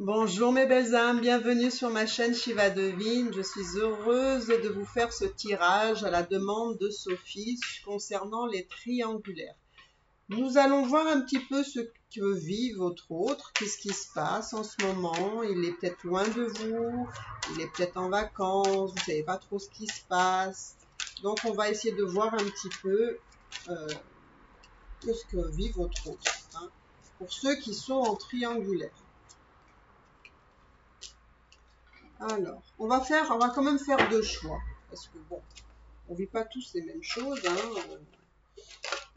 Bonjour mes belles âmes, bienvenue sur ma chaîne Shiva Devine. Je suis heureuse de vous faire ce tirage à la demande de Sophie concernant les triangulaires. Nous allons voir un petit peu ce que vit votre autre, qu'est-ce qui se passe en ce moment. Il est peut-être loin de vous, il est peut-être en vacances, vous ne savez pas trop ce qui se passe. Donc on va essayer de voir un petit peu ce que vit votre autre, hein, pour ceux qui sont en triangulaire. Alors, on va quand même faire deux choix, parce que bon, on vit pas tous les mêmes choses, hein.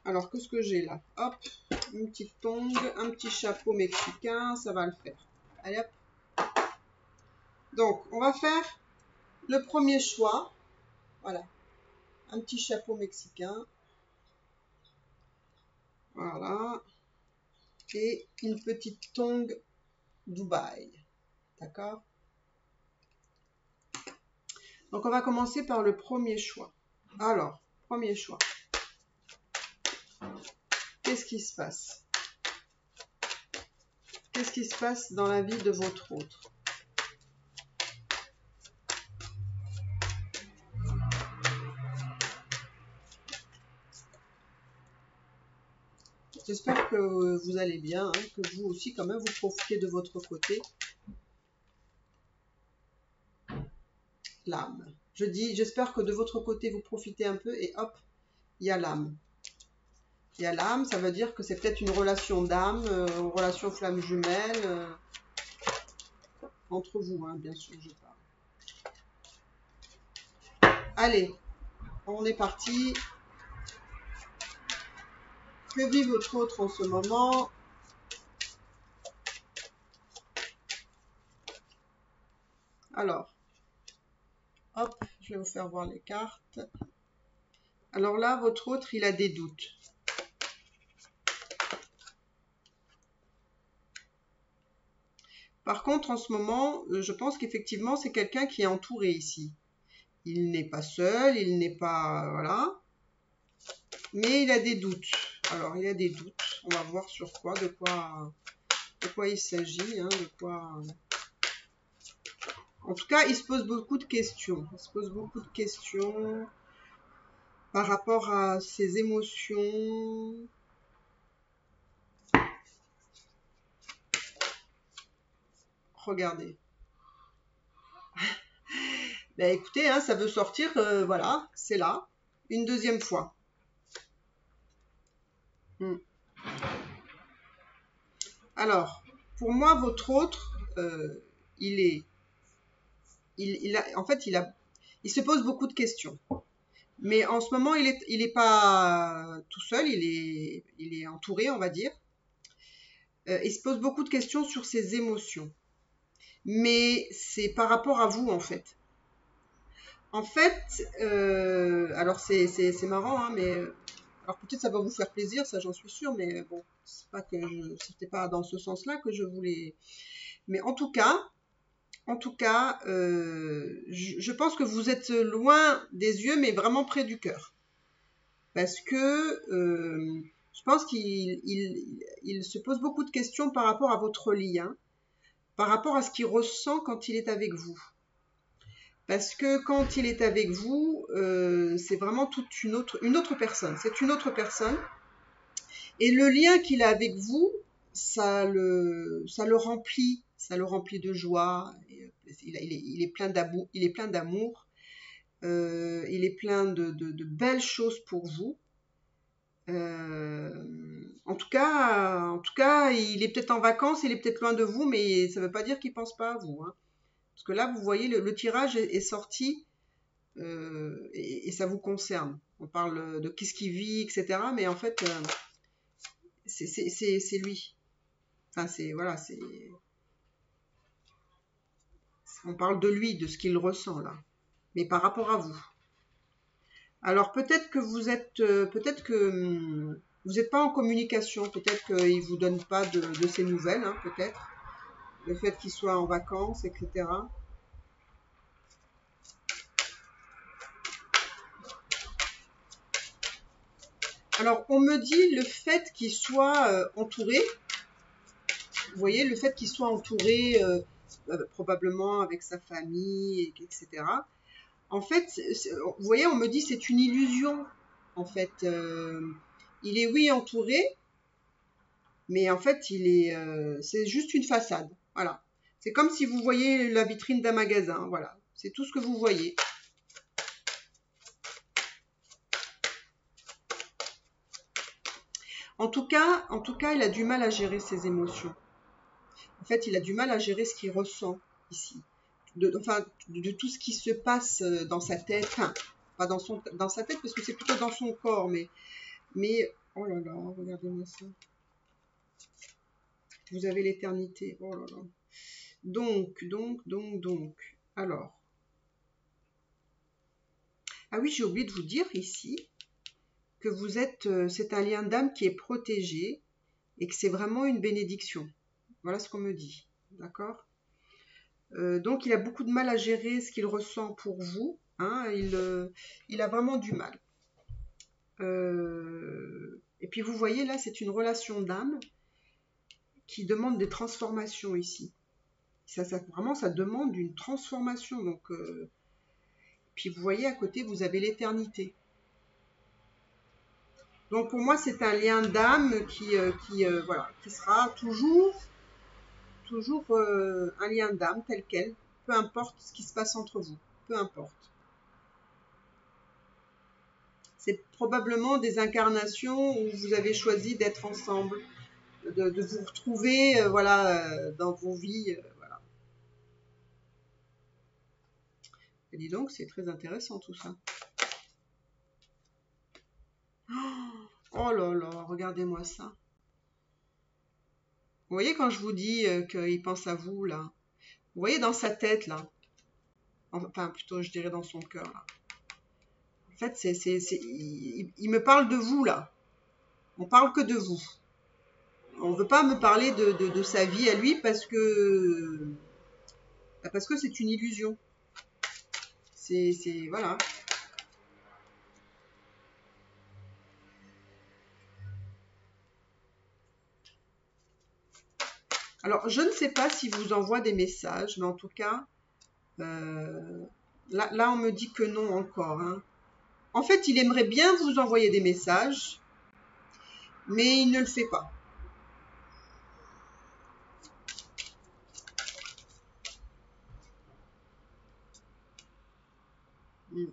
Alors, qu'est-ce que j'ai là? Hop, une petite tongue, un petit chapeau mexicain, ça va le faire. Allez hop. Donc, on va faire le premier choix. Voilà, un petit chapeau mexicain. Voilà. Et une petite tongue Dubaï. D'accord? Donc, on va commencer par le premier choix. Alors, premier choix. Qu'est-ce qui se passe? Qu'est-ce qui se passe dans la vie de votre autre? J'espère que vous allez bien, hein, que vous aussi quand même vous profitez de votre côté. L'âme. Je dis, j'espère que de votre côté vous profitez un peu et hop, il y a l'âme. Il y a l'âme, ça veut dire que c'est peut-être une relation d'âme, une relation flamme jumelle, entre vous, hein, bien sûr, je parle. Allez, on est parti. Que vit votre autre en ce moment? Alors, hop, je vais vous faire voir les cartes. Alors là, votre autre, il a des doutes. Par contre, en ce moment, je pense qu'effectivement, c'est quelqu'un qui est entouré ici. Il n'est pas seul, il n'est pas... Voilà. Mais il a des doutes. Alors, il a des doutes. On va voir sur quoi, de quoi il s'agit, hein, de quoi... En tout cas, il se pose beaucoup de questions. Il se pose beaucoup de questions par rapport à ses émotions. Regardez. Ben écoutez, hein, ça veut sortir, voilà, c'est là, une deuxième fois. Alors, pour moi, votre autre, il se pose beaucoup de questions. Mais en ce moment, il est pas tout seul, il est entouré, on va dire. Il se pose beaucoup de questions sur ses émotions. Mais c'est par rapport à vous, en fait. En fait, alors c'est marrant, hein, mais alors peut-être ça va vous faire plaisir, ça j'en suis sûre, mais bon, c'était pas dans ce sens-là que je voulais. Mais en tout cas, je pense que vous êtes loin des yeux, mais vraiment près du cœur, parce que je pense qu'il se pose beaucoup de questions par rapport à votre lien, par rapport à ce qu'il ressent quand il est avec vous. Parce que quand il est avec vous, c'est vraiment toute une autre personne. C'est une autre personne. Et le lien qu'il a avec vous, ça le remplit de joie. Il est plein d'amour. Il est plein d'amour. Il est plein de belles choses pour vous. En tout cas, il est peut-être en vacances, il est peut-être loin de vous, mais ça ne veut pas dire qu'il pense pas à vous, hein. Parce que là, vous voyez, le tirage est sorti et ça vous concerne. On parle de qu'est-ce qu'il vit, etc. Mais en fait, c'est lui. Enfin, voilà, on parle de lui, de ce qu'il ressent là. Mais par rapport à vous. Alors peut-être que peut-être que vous n'êtes pas en communication. Peut-être qu'il vous donne pas de ses nouvelles, hein, peut-être. Le fait qu'il soit en vacances, etc. Alors, on me dit le fait qu'il soit entouré, vous voyez, le fait qu'il soit entouré, probablement avec sa famille, etc. En fait, vous voyez, on me dit c'est une illusion. En fait, il est oui entouré, mais en fait, c'est juste une façade. Voilà. C'est comme si vous voyez la vitrine d'un magasin. Voilà. C'est tout ce que vous voyez. En tout cas, il a du mal à gérer ses émotions. En fait, il a du mal à gérer ce qu'il ressent ici. De tout ce qui se passe dans sa tête. Enfin, pas dans sa tête, parce que c'est plutôt dans son corps. Mais oh là là, regardez-moi ça. Vous avez l'éternité. Oh là là. Donc. Alors. Ah oui, j'ai oublié de vous dire ici que vous êtes, c'est un lien d'âme qui est protégé et que c'est vraiment une bénédiction. Voilà ce qu'on me dit. D'accord? Donc il a beaucoup de mal à gérer ce qu'il ressent pour vous. Hein, il a vraiment du mal. Et puis vous voyez là, c'est une relation d'âme qui demande des transformations ici. Vraiment, ça demande une transformation. Donc, puis vous voyez à côté, vous avez l'éternité. Donc pour moi, c'est un lien d'âme qui sera toujours un lien d'âme tel quel, peu importe ce qui se passe entre vous, peu importe. C'est probablement des incarnations où vous avez choisi d'être ensemble, de vous retrouver dans vos vies. Voilà. Et dis donc, c'est très intéressant tout ça. Oh là là, regardez-moi ça. Vous voyez quand je vous dis qu'il pense à vous, là. Vous voyez dans sa tête, là. Enfin, plutôt, je dirais dans son cœur, là. En fait, il me parle de vous, là. On parle que de vous. On ne veut pas me parler de sa vie à lui parce que c'est une illusion. Voilà. Alors, je ne sais pas s'il vous envoie des messages, mais en tout cas, là, on me dit que non encore. Hein. En fait, il aimerait bien vous envoyer des messages, mais il ne le fait pas. Mm.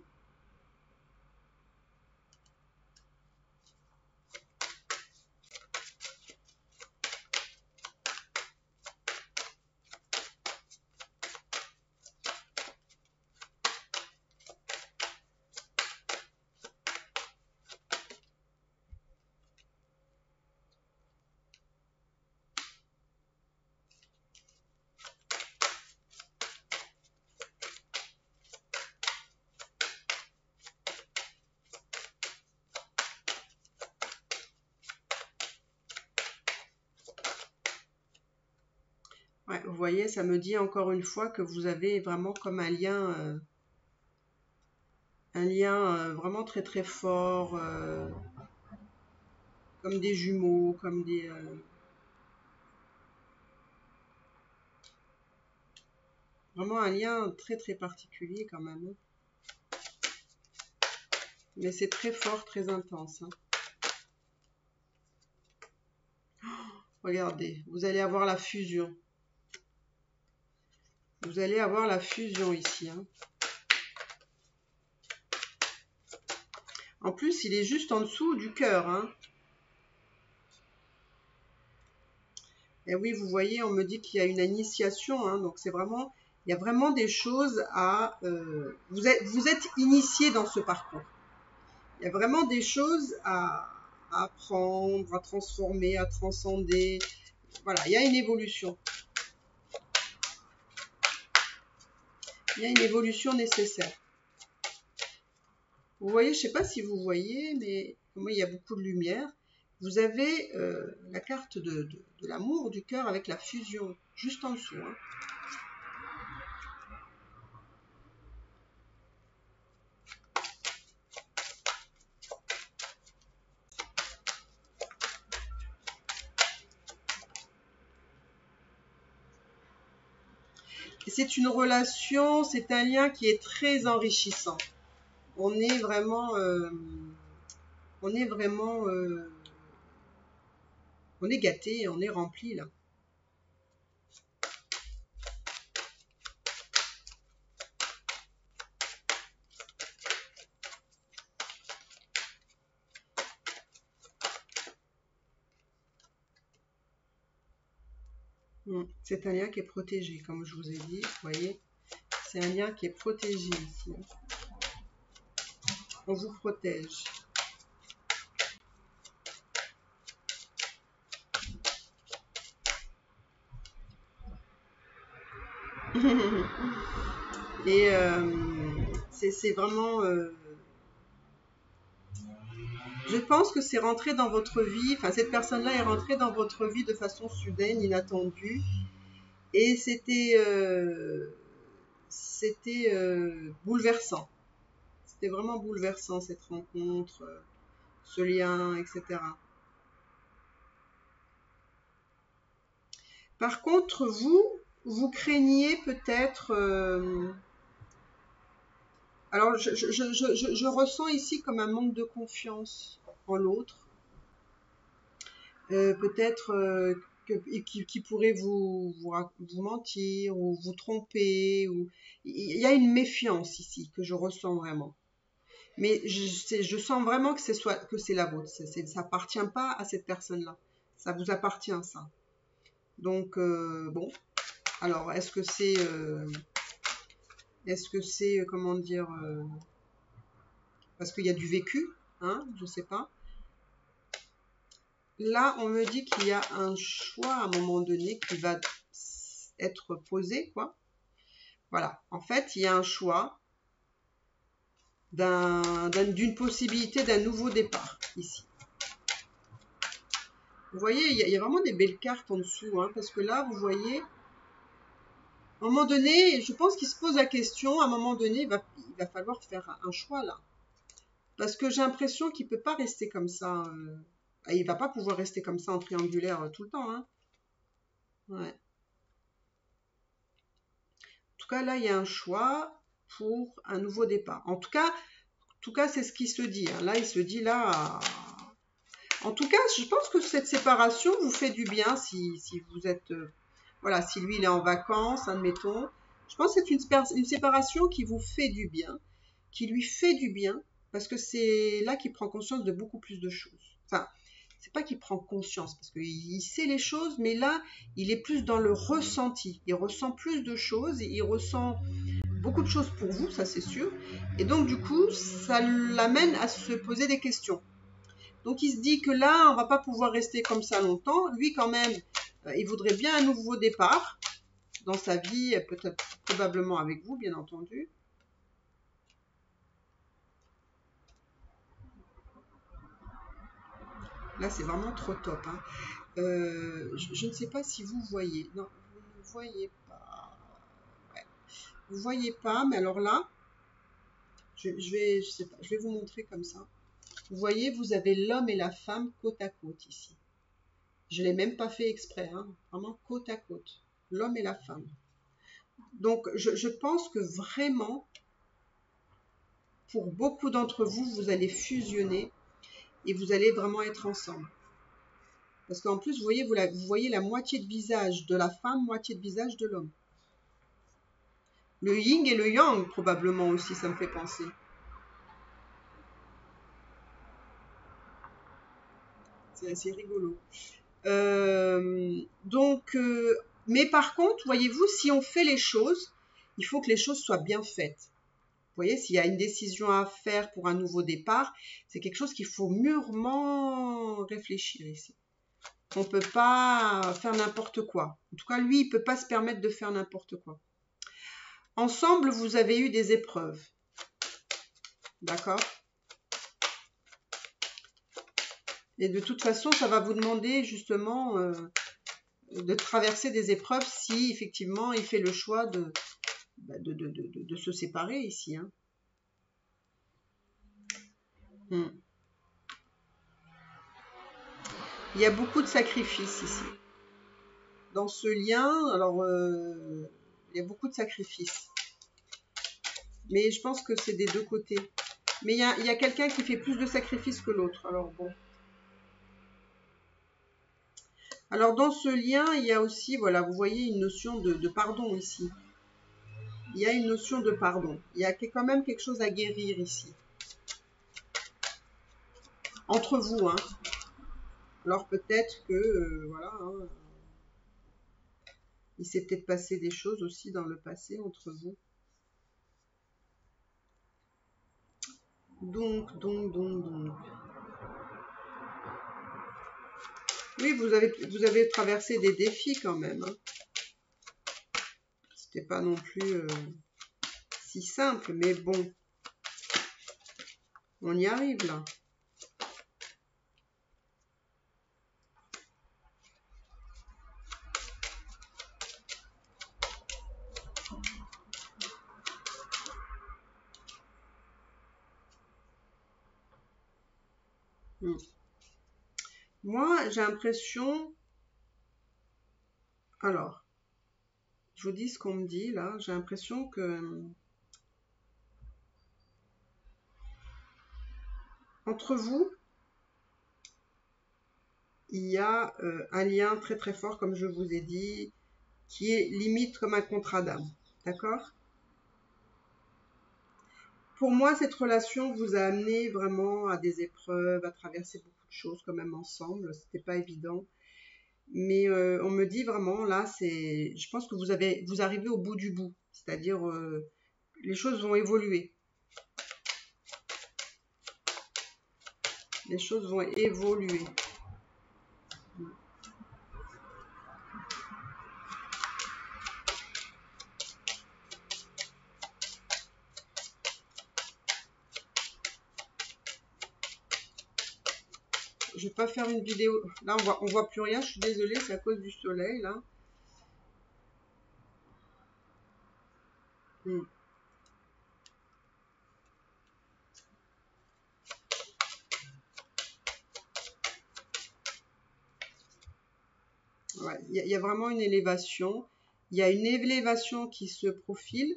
Ouais, vous voyez, ça me dit encore une fois que vous avez vraiment comme un lien vraiment très très fort, comme des jumeaux, comme vraiment un lien très très particulier quand même. Hein. Mais c'est très fort, très intense. Hein. Regardez, vous allez avoir la fusion. Vous allez avoir la fusion ici. Hein. En plus, il est juste en dessous du cœur. Hein. Et oui, vous voyez, on me dit qu'il y a une initiation. Hein, donc c'est vraiment, il y a vraiment des choses à... vous êtes initié dans ce parcours. Il y a vraiment des choses à apprendre, à transformer, à transcender. Voilà, il y a une évolution. Il y a une évolution nécessaire. Vous voyez, je ne sais pas si vous voyez, mais moi, il y a beaucoup de lumière. Vous avez la carte de l'amour du cœur avec la fusion, juste en dessous. Hein. C'est une relation, c'est un lien qui est très enrichissant. On est vraiment, on est vraiment, on est gâté, on est rempli là. C'est un lien qui est protégé, comme je vous ai dit, vous voyez. C'est un lien qui est protégé ici. On vous protège. Et c'est vraiment... je pense que c'est rentré dans votre vie, enfin cette personne-là est rentrée dans votre vie de façon soudaine, inattendue. Et c'était bouleversant. C'était vraiment bouleversant cette rencontre, ce lien, etc. Par contre, vous craignez peut-être... alors, je ressens ici comme un manque de confiance en l'autre. Peut-être qui pourrait vous mentir ou vous tromper. Il y a une méfiance ici que je ressens vraiment. Mais je sens vraiment que c'est la vôtre. Ça appartient pas à cette personne-là. Ça vous appartient, ça. Donc, bon. Alors, comment dire, parce qu'il y a du vécu, hein, je sais pas. Là, on me dit qu'il y a un choix à un moment donné qui va être posé, quoi. Voilà. En fait, il y a un choix d'une possibilité d'un nouveau départ, ici. Vous voyez, il y a vraiment des belles cartes en dessous, hein, parce que là, vous voyez, à un moment donné, je pense qu'il se pose la question, à un moment donné, il va falloir faire un choix, là. Parce que j'ai l'impression qu'il ne peut pas rester comme ça. Il ne va pas pouvoir rester comme ça en triangulaire tout le temps, hein. Ouais. En tout cas, là, il y a un choix pour un nouveau départ. En tout cas, c'est ce qui se dit, hein. Là, il se dit, là... En tout cas, je pense que cette séparation vous fait du bien si vous êtes... voilà, si lui, il est en vacances, admettons. Je pense que c'est une séparation qui vous fait du bien, qui lui fait du bien, parce que c'est là qu'il prend conscience de beaucoup plus de choses. Enfin, c'est pas qu'il prend conscience, parce qu'il sait les choses, mais là, il est plus dans le ressenti. Il ressent plus de choses, et il ressent beaucoup de choses pour vous, ça c'est sûr. Et donc, du coup, ça l'amène à se poser des questions. Donc il se dit que là, on va pas pouvoir rester comme ça longtemps. Lui, quand même, il voudrait bien un nouveau départ dans sa vie, peut-être probablement avec vous, bien entendu. Là, c'est vraiment trop top, hein. Je ne sais pas si vous voyez. Non, vous ne voyez pas. Ouais. Vous voyez pas, mais alors là, je sais pas, je vais vous montrer comme ça. Vous voyez, vous avez l'homme et la femme côte à côte ici. Je l'ai même pas fait exprès, hein. Vraiment côte à côte. L'homme et la femme. Donc, je pense que vraiment, pour beaucoup d'entre vous, vous allez fusionner et vous allez vraiment être ensemble. Parce qu'en plus, vous voyez la moitié de visage de la femme, moitié de visage de l'homme. Le yin et le yang, probablement aussi, ça me fait penser. C'est assez rigolo. Mais par contre, voyez-vous, si on fait les choses, il faut que les choses soient bien faites. Vous voyez, s'il y a une décision à faire pour un nouveau départ, c'est quelque chose qu'il faut mûrement réfléchir ici. On ne peut pas faire n'importe quoi. En tout cas, lui, il ne peut pas se permettre de faire n'importe quoi. Ensemble, vous avez eu des épreuves. D'accord ? Et de toute façon, ça va vous demander justement de traverser des épreuves si effectivement il fait le choix de se séparer ici. Hein. Il y a beaucoup de sacrifices ici. Dans ce lien, alors Il y a beaucoup de sacrifices. Mais je pense que c'est des deux côtés. Mais il y a quelqu'un qui fait plus de sacrifices que l'autre. Alors bon. Alors dans ce lien, il y a aussi, voilà, vous voyez une notion de pardon ici. Il y a une notion de pardon. Il y a quand même quelque chose à guérir ici. Entre vous, hein. Alors peut-être que, voilà, hein, il s'est peut-être passé des choses aussi dans le passé entre vous. Donc. Oui, vous avez traversé des défis quand même. Hein. C'était pas non plus si simple, mais bon, on y arrive là. Hmm. Moi, j'ai l'impression... Alors, je vous dis ce qu'on me dit là. J'ai l'impression que... Entre vous, il y a un lien très très fort, comme je vous ai dit, qui est limite comme un contrat d'âme. D'accord? Pour moi, cette relation vous a amené vraiment à des épreuves, à traverser beaucoup de choses quand même ensemble. C'était pas évident. Mais on me dit vraiment, là, je pense que vous arrivez au bout du bout. C'est-à-dire, les choses vont évoluer. Les choses vont évoluer. Je vais pas faire une vidéo. Là, on voit plus rien. Je suis désolée, c'est à cause du soleil, là. Hmm. Ouais, il y a vraiment une élévation. Il y a une élévation qui se profile,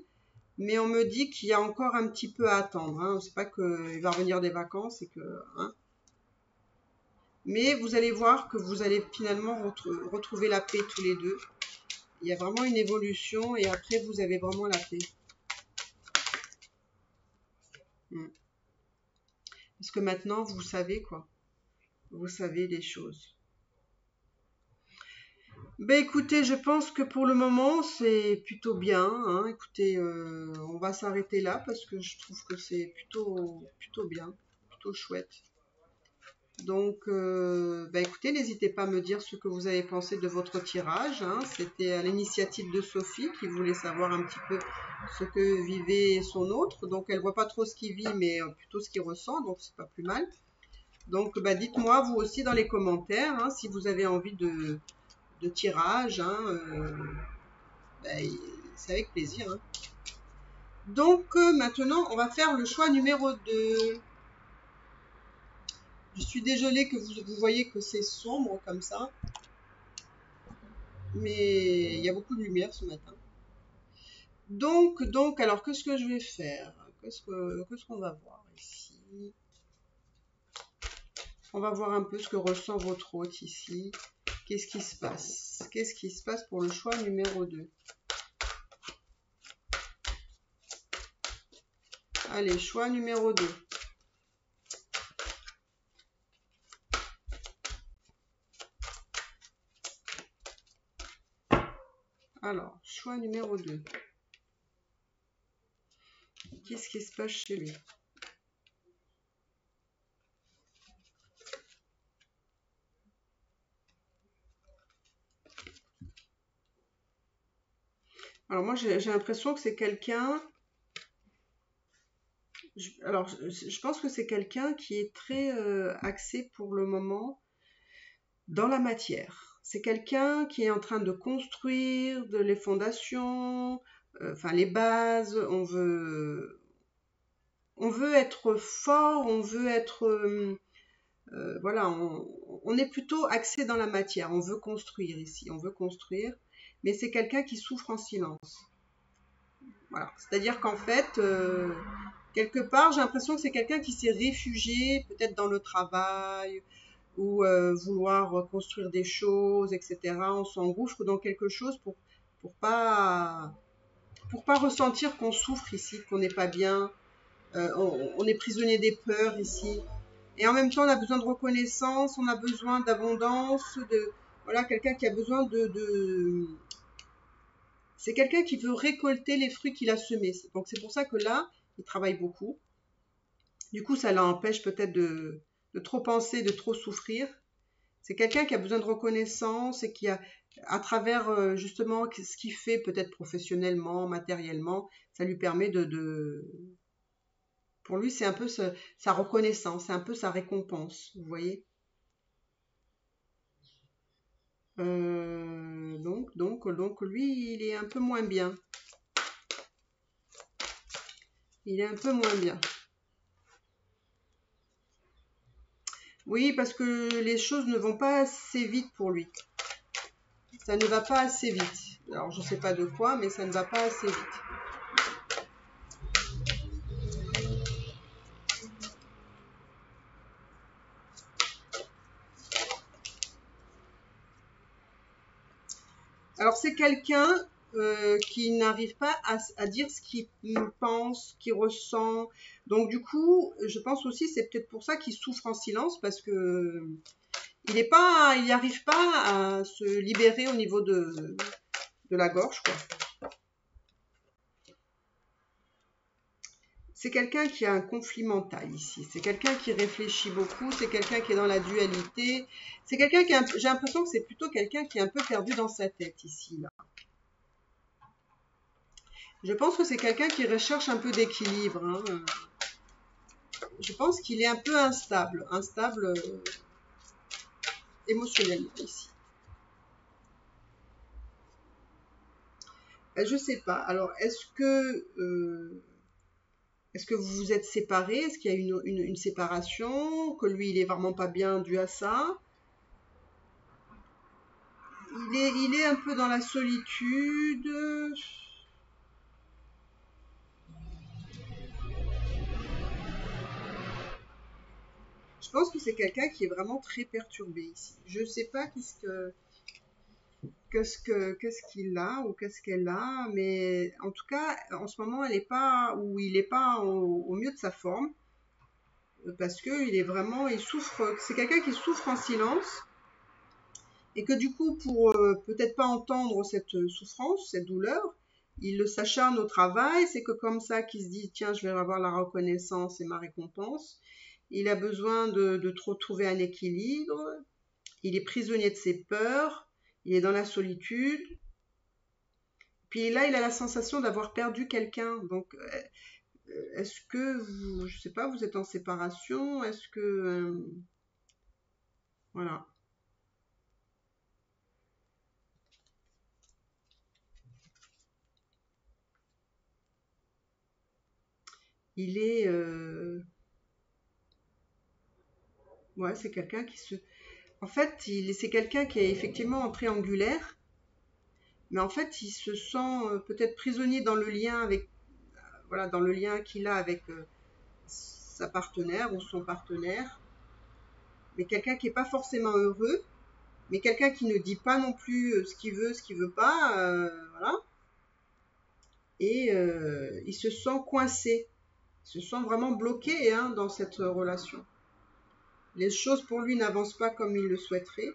mais on me dit qu'il y a encore un petit peu à attendre. Hein. C'est pas qu'il va revenir des vacances et que... Hein. Mais vous allez voir que vous allez finalement retrouver la paix tous les deux. Il y a vraiment une évolution et après vous avez vraiment la paix. Hmm. Parce que maintenant vous savez quoi. Vous savez les choses. Ben écoutez, je pense que pour le moment c'est plutôt bien. Hein. Écoutez, on va s'arrêter là parce que je trouve que c'est plutôt bien, plutôt chouette. Donc, ben écoutez, n'hésitez pas à me dire ce que vous avez pensé de votre tirage. Hein. C'était à l'initiative de Sophie qui voulait savoir un petit peu ce que vivait son autre. Donc, elle voit pas trop ce qu'il vit, mais plutôt ce qu'il ressent. Donc, c'est pas plus mal. Donc, ben, dites-moi vous aussi dans les commentaires hein, si vous avez envie de tirage. Hein, ben, c'est avec plaisir. Hein. Donc, maintenant, on va faire le choix numéro 2. Je suis désolée que vous voyez que c'est sombre comme ça. Mais il y a beaucoup de lumière ce matin. Donc, alors qu'est-ce que je vais faire? Qu'est-ce qu'on va voir ici? On va voir un peu ce que ressent votre hôte ici. Qu'est-ce qui se passe? Qu'est-ce qui se passe pour le choix numéro 2? Allez, choix numéro 2. Alors, choix numéro 2. Qu'est-ce qui se passe chez lui? Alors moi, j'ai l'impression que c'est quelqu'un... Alors, je pense que c'est quelqu'un qui est très axé pour le moment dans la matière. C'est quelqu'un qui est en train de construire les fondations, enfin les bases. On veut être fort, on veut être... voilà, on est plutôt axé dans la matière. On veut construire ici, on veut construire. Mais c'est quelqu'un qui souffre en silence. Voilà. C'est-à-dire qu'en fait, quelque part, j'ai l'impression que c'est quelqu'un qui s'est réfugié, peut-être dans le travail, ou vouloir construire des choses, etc. On s'engouffre dans quelque chose pour pas pour pas ressentir qu'on souffre ici, qu'on n'est pas bien. On est prisonnier des peurs ici. Et en même temps, on a besoin de reconnaissance, on a besoin d'abondance, de voilà, quelqu'un qui a besoin c'est quelqu'un qui veut récolter les fruits qu'il a semés. Donc c'est pour ça que là, il travaille beaucoup. Du coup, ça l'empêche peut-être de trop penser, de trop souffrir. C'est quelqu'un qui a besoin de reconnaissance et qui a, à travers justement ce qu'il fait, peut-être professionnellement, matériellement, ça lui permet pour lui, c'est un peu sa reconnaissance, c'est un peu sa récompense, vous voyez. Donc, lui, il est un peu moins bien. Il est un peu moins bien. Oui, parce que les choses ne vont pas assez vite pour lui. Ça ne va pas assez vite. Alors, je ne sais pas de quoi, mais ça ne va pas assez vite. Alors, c'est quelqu'un qui n'arrive pas à dire ce qu'il pense, qu'il ressent. Donc, du coup, je pense aussi, c'est peut-être pour ça qu'il souffre en silence, parce que il n'y arrive pas à se libérer au niveau de la gorge, quoi. C'est quelqu'un qui a un conflit mental ici. C'est quelqu'un qui réfléchit beaucoup. C'est quelqu'un qui est dans la dualité. C'est quelqu'un j'ai l'impression que c'est plutôt quelqu'un qui est un peu perdu dans sa tête ici, là. Je pense que c'est quelqu'un qui recherche un peu d'équilibre, hein. Je pense qu'il est un peu instable émotionnellement ici. Je sais pas. Alors, est-ce que vous vous êtes séparés? Est-ce qu'il y a une séparation? Que lui, il est vraiment pas bien dû à ça? Il est un peu dans la solitude. Je pense que c'est quelqu'un qui est vraiment très perturbé ici. Je ne sais pas qu'est-ce qu'il a ou qu'est-ce qu'elle a, mais en tout cas, en ce moment, elle est pas, ou il n'est pas au mieux de sa forme, parce que il souffre, c'est quelqu'un qui souffre en silence, et que du coup, pour peut-être pas entendre cette souffrance, cette douleur, il s'acharne au travail, c'est que comme ça qu'il se dit, tiens, je vais avoir la reconnaissance et ma récompense. Il a besoin de retrouver un équilibre. Il est prisonnier de ses peurs. Il est dans la solitude. Puis là, il a la sensation d'avoir perdu quelqu'un. Donc, est-ce que vous, je sais pas, vous êtes en séparation? Est-ce que, voilà. Il est, ouais, c'est quelqu'un en fait, c'est quelqu'un qui est effectivement en triangulaire, mais en fait, il se sent peut-être prisonnier dans le lien avec, voilà, dans le lien qu'il a avec sa partenaire ou son partenaire, mais quelqu'un qui n'est pas forcément heureux, mais quelqu'un qui ne dit pas non plus ce qu'il veut pas, voilà, et il se sent coincé, il se sent vraiment bloqué, hein, dans cette relation. Les choses pour lui n'avancent pas comme il le souhaiterait,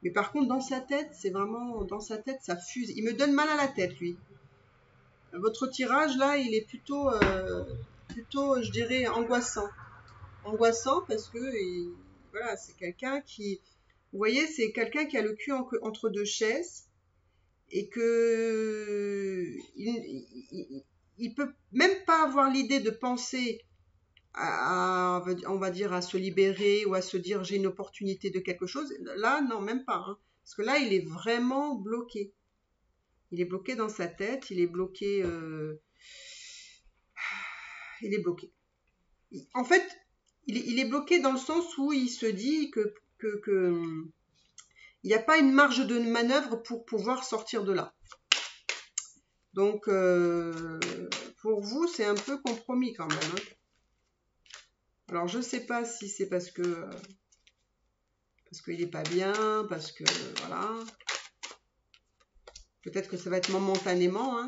mais par contre dans sa tête, c'est vraiment dans sa tête, ça fuse. Il me donne mal à la tête, lui. Votre tirage là, il est plutôt, je dirais, angoissant parce que voilà, c'est quelqu'un qui, vous voyez, c'est quelqu'un qui a le cul entre deux chaises et que il peut même pas avoir l'idée de penser on va dire, à se libérer ou à se dire j'ai une opportunité de quelque chose. Là, non, même pas, hein. Parce que là, il est vraiment bloqué. Il est bloqué dans sa tête, il est bloqué. En fait, il est bloqué dans le sens où il se dit que il n'y a pas une marge de manœuvre pour pouvoir sortir de là. Donc, pour vous, c'est un peu compromis quand même. Hein. Alors, je sais pas si c'est parce qu'il n'est pas bien, parce que, voilà. Peut-être que ça va être momentanément, hein.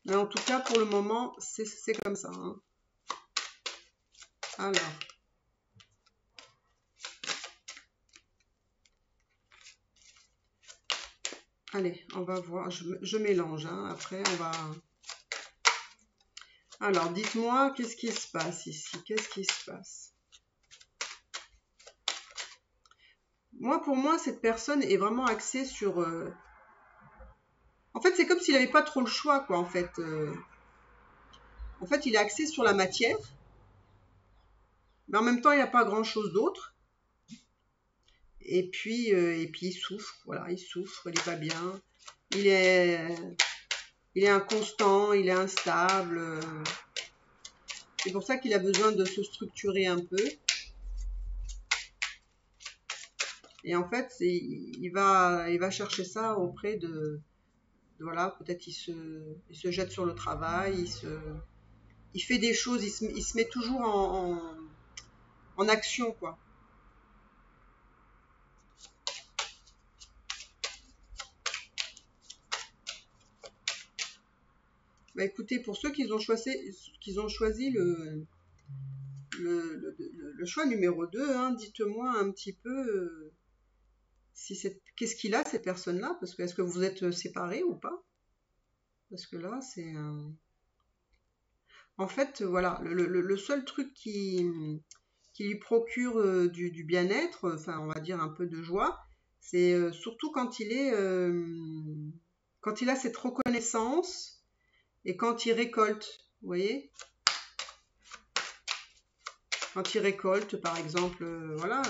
Mais en tout cas, pour le moment, c'est comme ça. Hein. Alors. Allez, on va voir. Je mélange, hein. Après, on va... Alors, dites-moi, qu'est-ce qui se passe ici? Qu'est-ce qui se passe? Moi, pour moi, cette personne est vraiment axée sur... En fait, c'est comme s'il n'avait pas trop le choix, quoi, en fait. En fait, il est axé sur la matière, mais en même temps, il n'y a pas grand-chose d'autre. Et puis, il souffre, voilà, il souffre, il n'est pas bien. Il est inconstant, il est instable. C'est pour ça qu'il a besoin de se structurer un peu. Et en fait, il va chercher ça auprès de voilà, peut-être il se jette sur le travail, il fait des choses, il se met toujours en action, quoi. Bah écoutez, pour ceux qui ont choisi le choix numéro 2, hein, dites-moi un petit peu qu'est-ce qu'il a, ces personnes-là, parce que est-ce que vous êtes séparés ou pas? Parce que là, c'est... En fait, voilà, le seul truc qui lui procure du bien-être, enfin, on va dire un peu de joie, c'est surtout quand il a cette reconnaissance et quand il récolte, vous voyez? Quand il récolte, par exemple, voilà,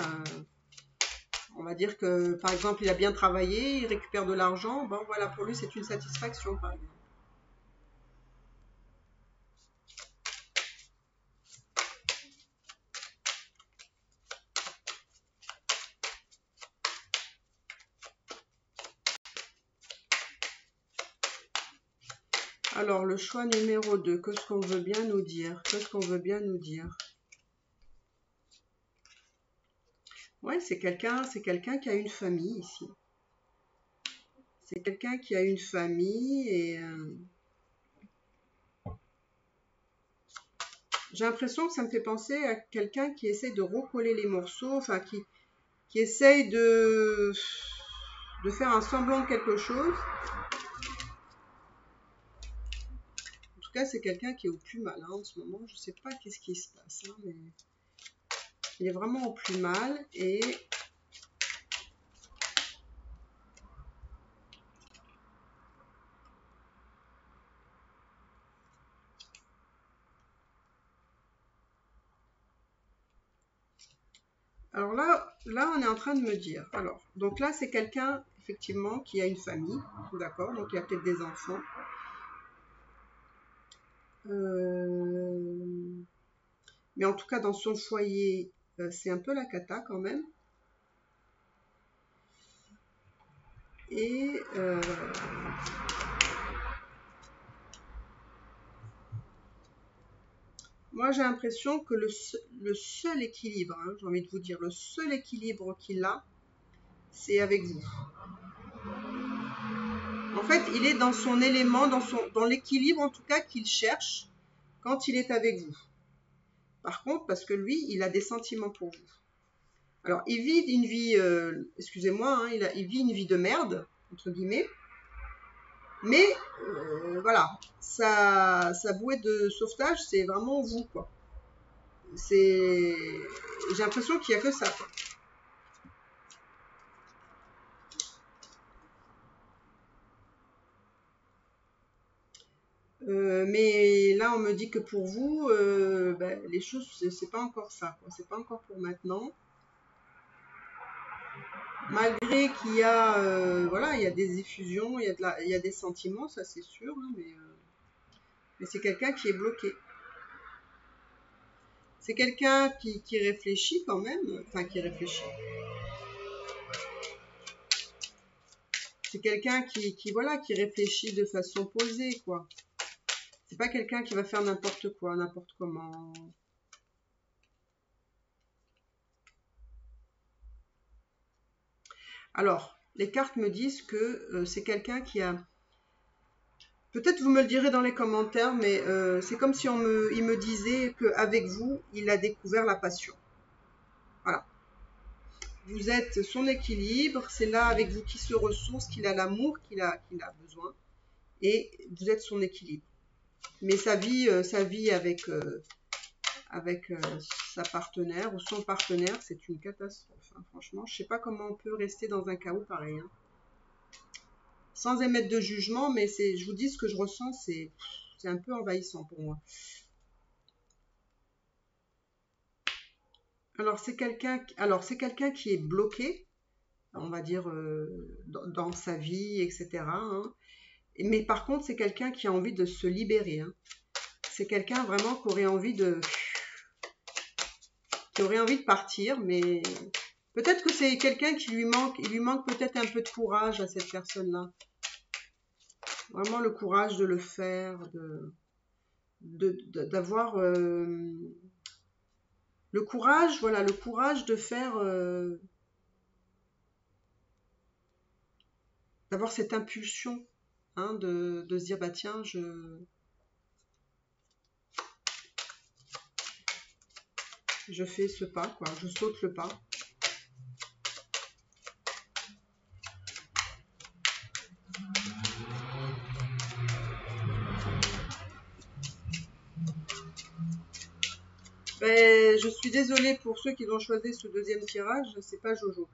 on va dire que, par exemple, il a bien travaillé, il récupère de l'argent, bon, voilà, pour lui, c'est une satisfaction, par exemple. Alors, le choix numéro 2, qu'est-ce qu'on veut bien nous dire? Qu'est-ce qu'on veut bien nous dire? Ouais, c'est quelqu'un qui a une famille ici. C'est quelqu'un qui a une famille et j'ai l'impression que ça me fait penser à quelqu'un qui essaye de recoller les morceaux, enfin qui essaye de faire un semblant de quelque chose. En tout cas, c'est quelqu'un qui est au plus mal hein, en ce moment. Je ne sais pas qu'est-ce qui se passe, hein, mais il est vraiment au plus mal et alors là, on est en train de me dire. Alors, donc là, c'est quelqu'un, effectivement, qui a une famille, d'accord, donc il a peut-être des enfants. Mais en tout cas, dans son foyer, c'est un peu la cata quand même. Et moi, j'ai l'impression que le seul équilibre, hein, j'ai envie de vous dire, le seul équilibre qu'il a, c'est avec vous. En fait, il est dans son élément, dans l'équilibre en tout cas qu'il cherche quand il est avec vous. Par contre, parce que lui, il a des sentiments pour vous. Alors, il vit une vie, excusez-moi, hein, il vit une vie de merde, entre guillemets. Mais voilà, sa bouée de sauvetage, c'est vraiment vous, quoi. J'ai l'impression qu'il n'y a que ça, quoi. Mais là, on me dit que pour vous, ben, les choses, c'est pas encore ça, quoi. C'est pas encore pour maintenant. Malgré qu'il y a, voilà, il y a des effusions, il y a des sentiments, ça c'est sûr, hein, mais c'est quelqu'un qui est bloqué. C'est quelqu'un qui réfléchit quand même, enfin qui réfléchit. C'est quelqu'un voilà, qui réfléchit de façon posée, quoi. C'est pas quelqu'un qui va faire n'importe quoi, n'importe comment. Alors, les cartes me disent que c'est quelqu'un qui a... Peut-être vous me le direz dans les commentaires, mais c'est comme si il me disait qu'avec vous, il a découvert la passion. Voilà. Vous êtes son équilibre, c'est là avec vous qu'il se ressource, qu'il a l'amour qu'il a besoin, et vous êtes son équilibre. Mais sa vie avec sa partenaire ou son partenaire, c'est une catastrophe. Hein. Franchement, je ne sais pas comment on peut rester dans un chaos pareil. Hein. Sans émettre de jugement, mais je vous dis ce que je ressens, c'est un peu envahissant pour moi. Alors c'est quelqu'un qui est bloqué, on va dire dans sa vie, etc. Hein. Mais par contre, c'est quelqu'un qui a envie de se libérer. Hein. C'est quelqu'un vraiment qui aurait envie de partir, mais peut-être que c'est quelqu'un qui lui manque peut-être un peu de courage à cette personne-là. Vraiment le courage de le faire, d'avoir le courage, voilà, le courage de faire, d'avoir cette impulsion, hein, de se dire, bah tiens, je fais ce pas, quoi, je saute le pas. Ben, je suis désolée pour ceux qui ont choisi ce deuxième tirage, c'est pas Jojo.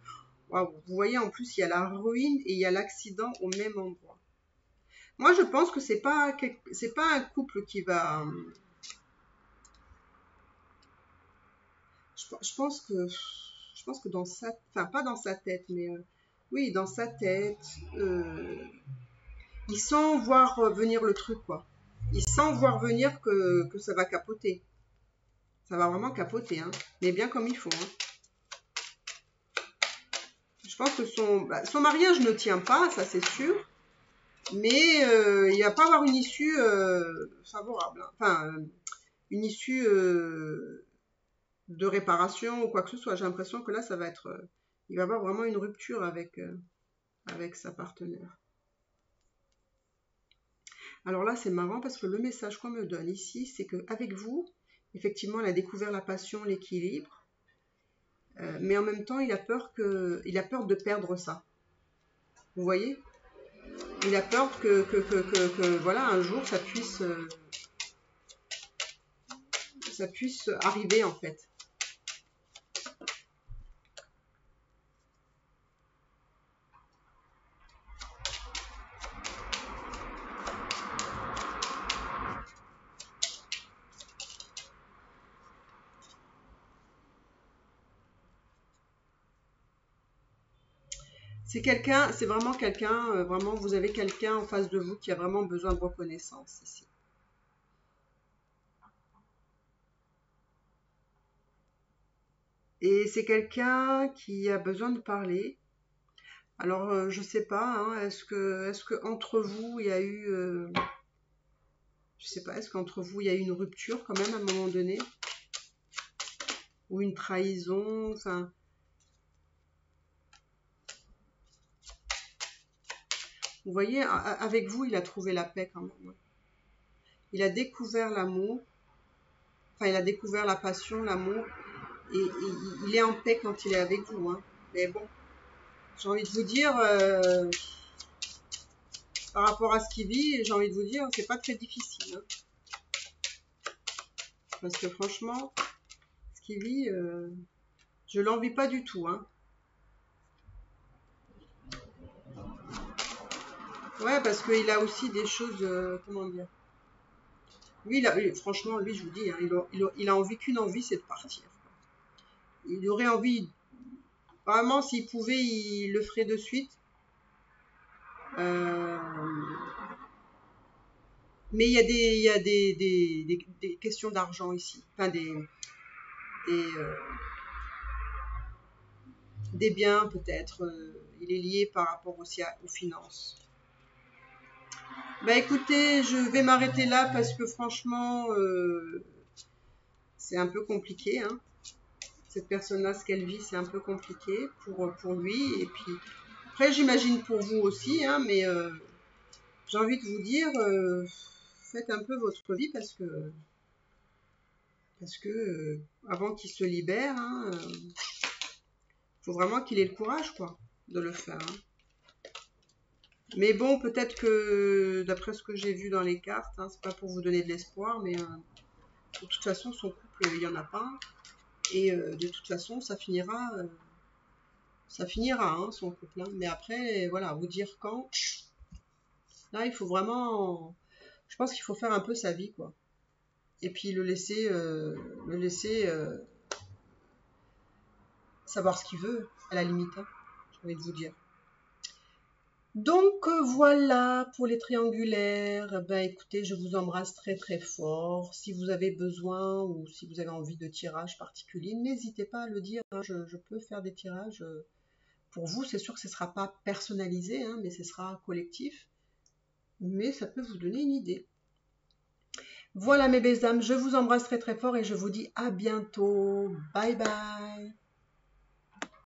Wow, vous voyez, en plus, il y a la ruine et il y a l'accident au même endroit. Moi, je pense que c'est pas un couple qui va... Je pense que dans sa... Enfin, pas dans sa tête, mais... oui, dans sa tête... il sent voir venir le truc, quoi. Il sent voir venir que ça va capoter. Ça va vraiment capoter, hein. Mais bien comme il faut, hein. Je pense que son mariage ne tient pas, ça c'est sûr. Mais il va pas avoir une issue favorable. Hein. Enfin, une issue de réparation ou quoi que ce soit. J'ai l'impression que là, ça va être... il va avoir vraiment une rupture avec sa partenaire. Alors là, c'est marrant parce que le message qu'on me donne ici, c'est qu'avec vous, effectivement, elle a découvert la passion, l'équilibre. Mais en même temps, il a peur de perdre ça. Vous voyez ? Il a peur que voilà, un jour, ça puisse arriver, en fait. C'est vraiment quelqu'un, vraiment, vous avez quelqu'un en face de vous qui a vraiment besoin de reconnaissance ici. Et c'est quelqu'un qui a besoin de parler. Alors, je sais pas, hein, est-ce que entre vous, il y a eu, je sais pas, est-ce qu'entre vous, il y a eu une rupture quand même à un moment donné? Ou une trahison, enfin... Vous voyez, avec vous, il a trouvé la paix quand même. Il a découvert l'amour, enfin, il a découvert la passion, l'amour, et il est en paix quand il est avec vous. Hein. Mais bon, j'ai envie de vous dire, par rapport à ce qu'il vit, j'ai envie de vous dire, c'est pas très difficile. Hein. Parce que franchement, ce qu'il vit, je l'envie pas du tout. Hein. Ouais, parce qu'il a aussi des choses, comment dire. Lui, franchement, lui, je vous dis, hein, il a envie qu'une envie, c'est de partir. Il aurait envie, vraiment, s'il pouvait, il le ferait de suite. Mais il y a des questions d'argent ici. Enfin, des biens, peut-être. Il il est lié par rapport aussi aux finances. Bah écoutez, je vais m'arrêter là parce que franchement, c'est un peu compliqué, hein. Cette personne-là, ce qu'elle vit, c'est un peu compliqué pour lui. Et puis, après, j'imagine pour vous aussi, hein, mais j'ai envie de vous dire, faites un peu votre vie parce que avant qu'il se libère, hein, faut vraiment qu'il ait le courage, quoi, de le faire. Hein. Mais bon, peut-être que, d'après ce que j'ai vu dans les cartes, hein, c'est pas pour vous donner de l'espoir, mais de toute façon, son couple, il n'y en a pas. Et de toute façon, ça finira, hein, son couple. Hein. Mais après, voilà, vous dire quand, là, il faut vraiment, je pense qu'il faut faire un peu sa vie, quoi. Et puis le laisser savoir ce qu'il veut, à la limite, hein, j'ai envie de vous dire. Donc voilà pour les triangulaires. Ben écoutez, je vous embrasse très très fort. Si vous avez besoin ou si vous avez envie de tirage particulier, n'hésitez pas à le dire. Hein. Je peux faire des tirages pour vous. C'est sûr que ce ne sera pas personnalisé, hein, mais ce sera collectif. Mais ça peut vous donner une idée. Voilà mes belles âmes, je vous embrasse très très fort et je vous dis à bientôt. Bye bye.